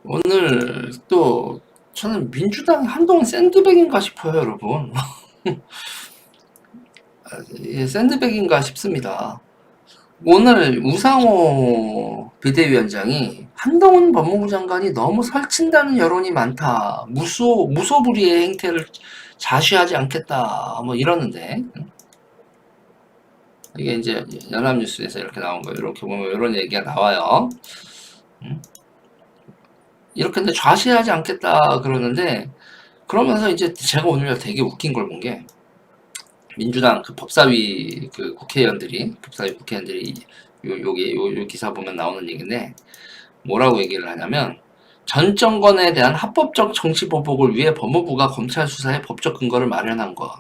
오늘 또 저는 민주당이 한동안 샌드백인가 싶어요, 여러분. 예, 샌드백인가 싶습니다. 오늘 우상호 비대위원장이 한동훈 법무부 장관이 너무 설친다는 여론이 많다. 무소불위의 행태를 자시하지 않겠다. 뭐 이러는데 이게 이제 연합뉴스에서 이렇게 나온 거예요. 이렇게 보면 이런 얘기가 나와요. 이렇게 근데 좌시하지 않겠다 그러는데 그러면서 이제 제가 오늘 되게 웃긴 걸 본 게 민주당 그 법사위 그 법사위 국회의원들이 요 기사 보면 나오는 얘기인데 뭐라고 얘기를 하냐면 전 정권에 대한 합법적 정치 보복을 위해 법무부가 검찰 수사에 법적 근거를 마련한 것.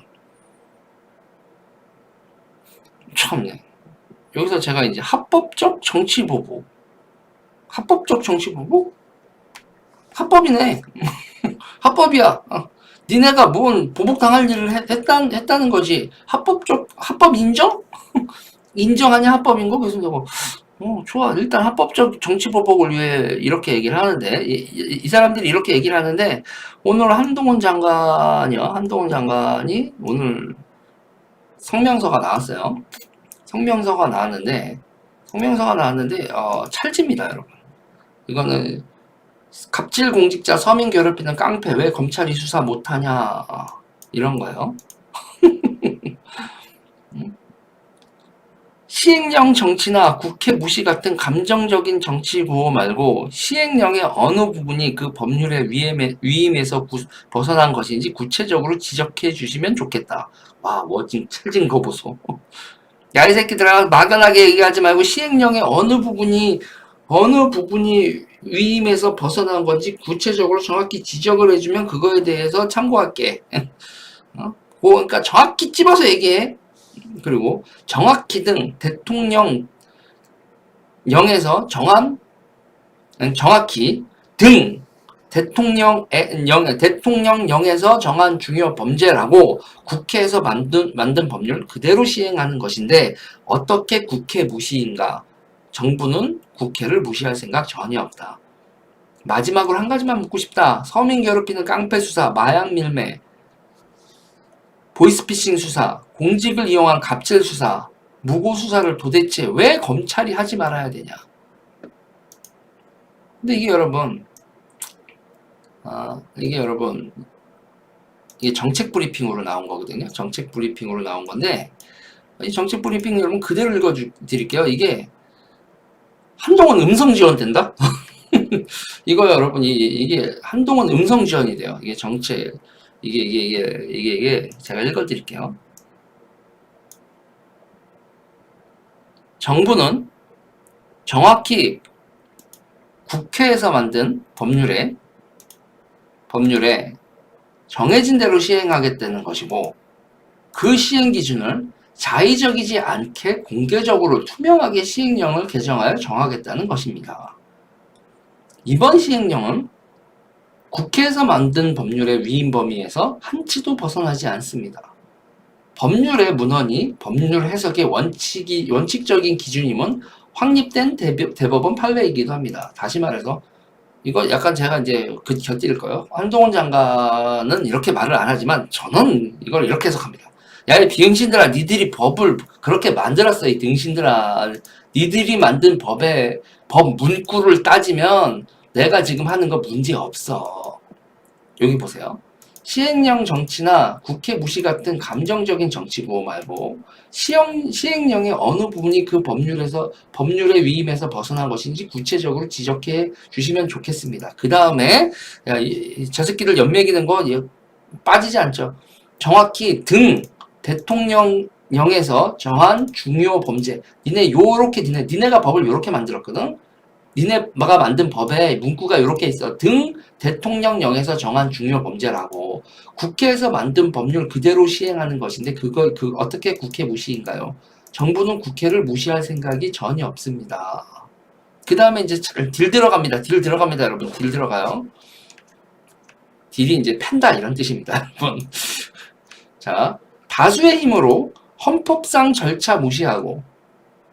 참네. 여기서 제가 이제 합법적 정치 보복. 합법적 정치 보복? 합법이네. 합법이야. 니네가 뭔 보복당할 일을 했다는 거지. 합법 인정? 인정하냐 합법인 거? 그래서 내가 좋아. 일단 합법적 정치보복을 위해 이렇게 얘기를 하는데 이 사람들이 이렇게 얘기를 하는데 오늘 한동훈 장관이 오늘 성명서가 나왔어요. 성명서가 나왔는데 찰집니다, 여러분. 이거는 갑질 공직자 서민 괴롭히는 깡패 왜 검찰이 수사 못하냐 이런 거예요. 시행령 정치나 국회 무시 같은 감정적인 정치 구호 말고 시행령의 어느 부분이 그 법률의 위임에서 벗어난 것인지 구체적으로 지적해 주시면 좋겠다. 와, 멋진 찰진 거 보소. 야, 이 새끼들아, 막연하게 얘기하지 말고 시행령의 어느 부분이 위임에서 벗어난 건지 구체적으로 정확히 지적을 해주면 그거에 대해서 참고할게. 그러니까 정확히 찝어서 얘기해. 그리고 정확히 등 정확히 등 대통령령에서 정한 중요 범죄라고 국회에서 만든 법률 그대로 시행하는 것인데 어떻게 국회 무시인가? 정부는 국회를 무시할 생각 전혀 없다. 마지막으로 한 가지만 묻고 싶다. 서민 괴롭히는 깡패 수사, 마약 밀매, 보이스피싱 수사, 공직을 이용한 갑질 수사, 무고 수사를 도대체 왜 검찰이 하지 말아야 되냐? 근데 이게 여러분, 이게 정책 브리핑으로 나온 거거든요. 정책 브리핑으로 나온 건데, 이 정책 브리핑 여러분 그대로 읽어드릴게요. 이게 한동안 음성 지원된다? 이거 여러분, 이게 한동안 음성 지원이 돼요. 이게 정책, 이게 제가 읽어드릴게요. 정부는 정확히 국회에서 만든 법률에 정해진 대로 시행하겠다는 것이고 그 시행 기준을 자의적이지 않게 공개적으로 투명하게 시행령을 개정하여 정하겠다는 것입니다. 이번 시행령은 국회에서 만든 법률의 위임 범위에서 한치도 벗어나지 않습니다. 법률의 문헌이 법률 해석의 원칙적인 기준임은 확립된 대법원 판례이기도 합니다. 다시 말해서 이거 약간 제가 이제 곁들일 거예요. 한동훈 장관은 이렇게 말을 안 하지만 저는 이걸 이렇게 해석합니다. 야, 이 비응신들아, 니들이 법을 그렇게 만들었어, 이 등신들아. 니들이 만든 법 문구를 따지면 내가 지금 하는 거 문제 없어. 여기 보세요. 시행령 정치나 국회 무시 같은 감정적인 정치 구호 말고 시행령의 어느 부분이 그 법률의 위임에서 벗어난 것인지 구체적으로 지적해 주시면 좋겠습니다. 그 다음에 저 새끼들 연맥이는 거 빠지지 않죠. 정확히 대통령령에서 정한 중요 범죄. 니네가 법을 요렇게 만들었거든. 니네가 만든 법에 문구가 이렇게 있어. 대통령령에서 정한 중요 범죄라고. 국회에서 만든 법률 그대로 시행하는 것인데 어떻게 국회 무시인가요? 정부는 국회를 무시할 생각이 전혀 없습니다. 그 다음에 이제 딜 들어갑니다, 여러분. 딜 들어가요. 딜이 이제 팬다 이런 뜻입니다, 여러분. 자, 다수의 힘으로 헌법상 절차 무시하고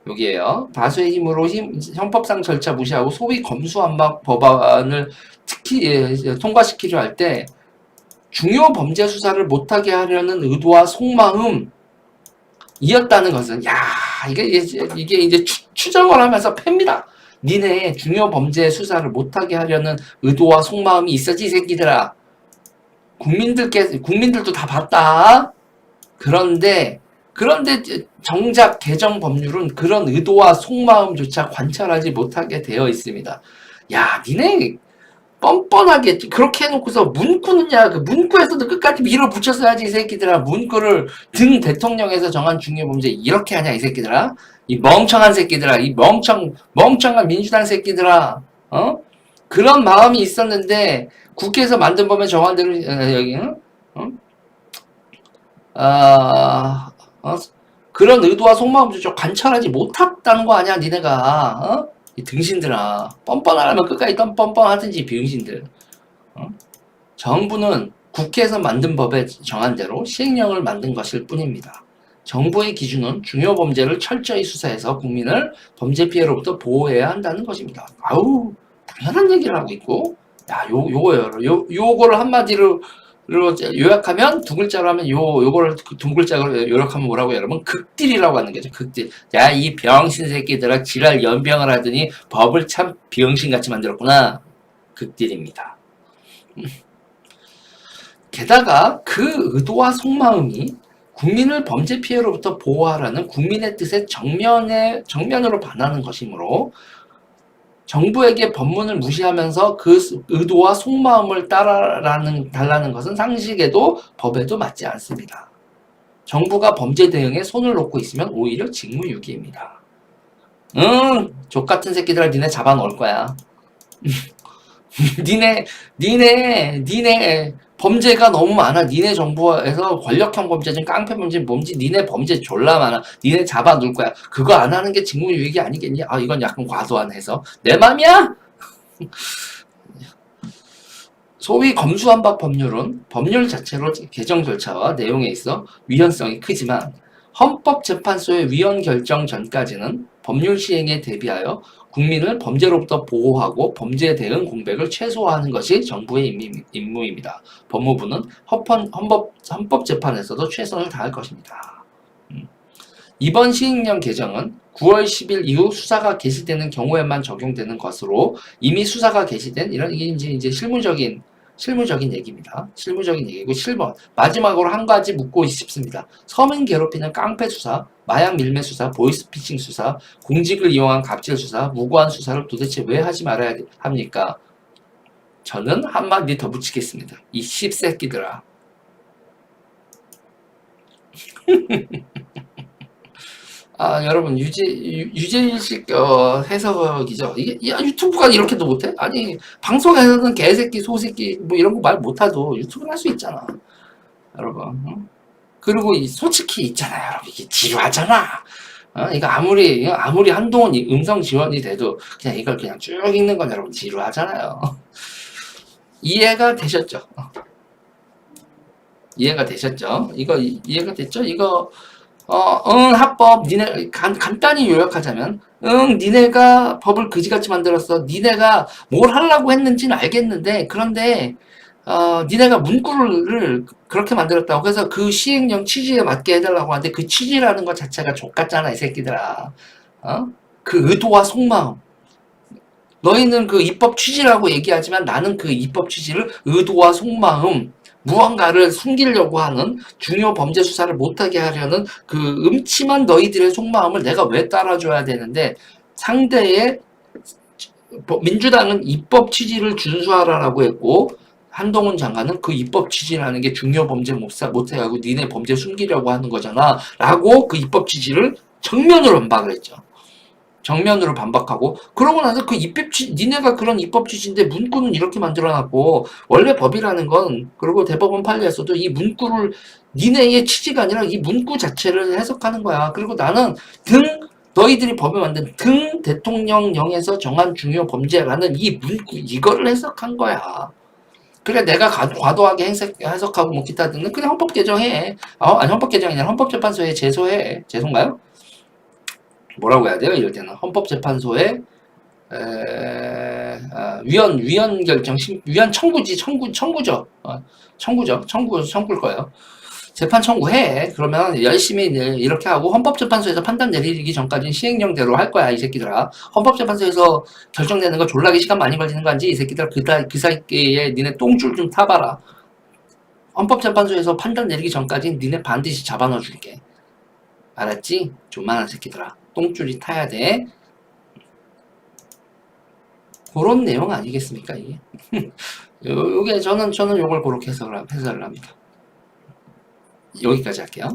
여기에요. 다수의 힘으로 형법상 절차 무시하고 소위 검수완박 법안을 특히 통과시키려 할 때 중요 범죄 수사를 못하게 하려는 의도와 속마음이었다는 것은, 야, 이게 이제 추정을 하면서 팹니다. 니네 중요 범죄 수사를 못하게 하려는 의도와 속마음이 있었지, 이 새끼들아. 국민들도 다 봤다. 그런데 정작 개정 법률은 그런 의도와 속마음조차 관찰하지 못하게 되어 있습니다. 야, 니네 뻔뻔하게 그렇게 해놓고서 문구는야, 그 문구에서도 끝까지 밀어붙였어야지, 이 새끼들아. 문구를 등 대통령에서 정한 중요범죄 이렇게 하냐, 이 새끼들아. 이 멍청한 새끼들아. 이 멍청한 민주당 새끼들아. 어? 그런 마음이 있었는데 국회에서 만든 법에 정한 대로 여기 어? 아, 그런 의도와 속마음조차 관찰하지 못했다는 거 아니야, 니네가. 이 등신들아. 뻔뻔하려면 끝까지 뻔뻔하든지, 비응신들. 정부는 국회에서 만든 법에 정한 대로 시행령을 만든 것일 뿐입니다. 정부의 기준은 중요 범죄를 철저히 수사해서 국민을 범죄 피해로부터 보호해야 한다는 것입니다. 아우, 당연한 얘기를 하고 있고, 야, 요거를 한마디로 요약하면, 두 글자로 하면 요거를 두 글자로 요약하면 뭐라고, 여러분? 극딜이라고 하는 거죠. 극딜. 야, 이 병신 새끼들아, 지랄 연병을 하더니 법을 참 병신같이 만들었구나. 극딜입니다. 게다가 그 의도와 속마음이 국민을 범죄 피해로부터 보호하라는 국민의 뜻에 정면으로 반하는 것이므로 정부에게 법문을 무시하면서 그 의도와 속마음을 달라는 것은 상식에도 법에도 맞지 않습니다. 정부가 범죄 대응에 손을 놓고 있으면 오히려 직무유기입니다. 족같은 새끼들아, 니네 잡아놓을 거야. 니네 범죄가 너무 많아. 니네 정부에서 권력형 범죄든 깡패 범죄든 뭔지 니네 범죄 졸라 많아. 니네 잡아놓을 거야. 그거 안 하는 게 직무유기 아니겠니? 아, 이건 약간 과도한 해석. 내 맘이야? 소위 검수완박 법률은 법률 자체로 개정 절차와 내용에 있어 위헌성이 크지만 헌법재판소의 위헌 결정 전까지는 법률 시행에 대비하여 국민을 범죄로부터 보호하고 범죄 대응 공백을 최소화하는 것이 정부의 임무입니다. 법무부는 헌법재판에서도 최선을 다할 것입니다. 이번 시행령 개정은 9월 10일 이후 수사가 개시되는 경우에만 적용되는 것으로 이미 수사가 개시된 이게 이제 실무적인 얘기입니다. 실무적인 얘기고 7번 마지막으로 한 가지 묻고 싶습니다. 서민 괴롭히는 깡패 수사, 마약 밀매 수사, 보이스피싱 수사, 공직을 이용한 갑질 수사, 무고한 수사를 도대체 왜 하지 말아야 합니까? 저는 한마디 더 붙이겠습니다. 이 씹새끼들아. 아, 여러분, 유재일식 해석이죠. 이게, 야, 유튜브가 이렇게도 못해? 아니, 방송에서는 개새끼, 소새끼, 뭐 이런 거 말 못하도 유튜브는 할 수 있잖아. 여러분. 그리고 솔직히 있잖아요, 여러분. 이게 지루하잖아. 이거 아무리 한동안 음성 지원이 돼도 그냥 이걸 그냥 쭉 읽는 건 여러분 지루하잖아요. 이해가 되셨죠? 이해가 되셨죠? 이해가 됐죠? 합법, 간단히 요약하자면, 니네가 법을 그지같이 만들었어. 니네가 뭘 하려고 했는지는 알겠는데, 그런데, 니네가 문구를 그렇게 만들었다고. 그래서 그 시행령 취지에 맞게 해달라고 하는데, 그 취지라는 것 자체가 족같잖아, 이 새끼들아. 그 의도와 속마음. 너희는 그 입법 취지라고 얘기하지만 나는 그 입법 취지를 의도와 속마음, 무언가를 숨기려고 하는 중요 범죄 수사를 못하게 하려는 그 음침한 너희들의 속마음을 내가 왜 따라줘야 되는데 상대의 민주당은 입법 취지를 준수하라고 했고 한동훈 장관은 그 입법 취지라는 게 중요 범죄 못해가고 니네 범죄 숨기려고 하는 거잖아 라고 그 입법 취지를 정면으로 반박을 했죠. 정면으로 반박하고 그러고 나서 그 니네가 그런 입법 취지인데 문구는 이렇게 만들어놨고 원래 법이라는 건 그리고 대법원 판례에서도 이 문구를 니네의 취지가 아니라 이 문구 자체를 해석하는 거야. 그리고 나는 너희들이 법에 만든 대통령령에서 정한 중요 범죄라는 이 문구 이거를 해석한 거야. 그래 내가 과도하게 해석하고 뭐 기타 등등 그냥 헌법 개정해. 아니 헌법 개정이 아니라 헌법재판소에 제소해. 죄송가요? 뭐라고 해야 돼요? 이럴 때는 헌법재판소에 위헌 결정, 위헌 청구죠. 청구일 거예요. 재판 청구해. 그러면 열심히 이렇게 하고 헌법재판소에서 판단 내리기 전까지는 시행령대로 할 거야, 이 새끼들아. 헌법재판소에서 결정되는 거 졸라게 시간 많이 걸리는 거 아니지? 이 새끼들 그 사이에 니네 똥줄 좀 타봐라. 헌법재판소에서 판단 내리기 전까지는 니네 반드시 잡아넣어 줄게. 알았지? 조만한 새끼들아. 똥줄이 타야 돼. 그런 내용 아니겠습니까, 이게? 요게 저는 요걸 그렇게 해석을 합니다. 여기까지 할게요.